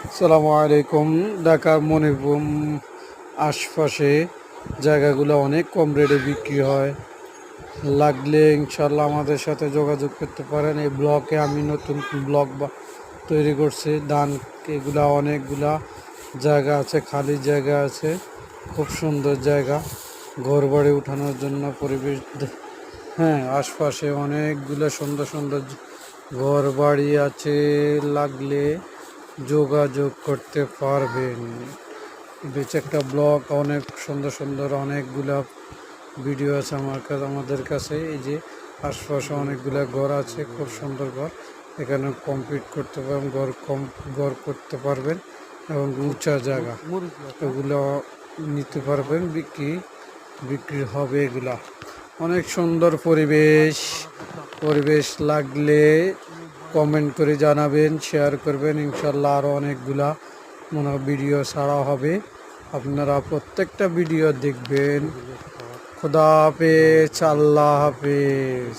আসসালামু আলাইকুম। ঢাকার মনিরপুর আশপাশে জায়গাগুলো অনেক কম রেটে বিক্রি হয়। লাগলে ইনশাল্লাহ আমাদের সাথে যোগাযোগ করতে পারেন। এই ব্লকে আমি নতুন ব্লক তৈরি করছি। দান এগুলা অনেকগুলা জায়গা আছে, খালি জায়গা আছে, খুব সুন্দর জায়গা ঘর বাড়ি উঠানোর জন্য পরিবেশ। হ্যাঁ, আশপাশে অনেকগুলো সুন্দর সুন্দর ঘর বাড়ি আছে, লাগলে যোগাযোগ করতে পারবেন। বেশ একটা ব্লগ, অনেক সুন্দর সুন্দর অনেকগুলা ভিডিও আছে আমাদের কাছে। এই যে আশপাশে অনেকগুলা ঘর আছে, খুব সুন্দর ঘর। এখানে কমপ্লিট করতে পারবেন, ঘর করতে পারবেন এবং উঁচা জায়গা এগুলো নিতে পারবেন। বিক্রি হবে এগুলা। অনেক সুন্দর পরিবেশ লাগলে কমেন্ট করে জানাবেন, শেয়ার করবেন। ইনশাল্লাহ আরও অনেকগুলা ভিডিও ছাড়া হবে, আপনারা প্রত্যেকটা ভিডিও দেখবেন। খুদা হাফেজ, আল্লাহ হাফেজ।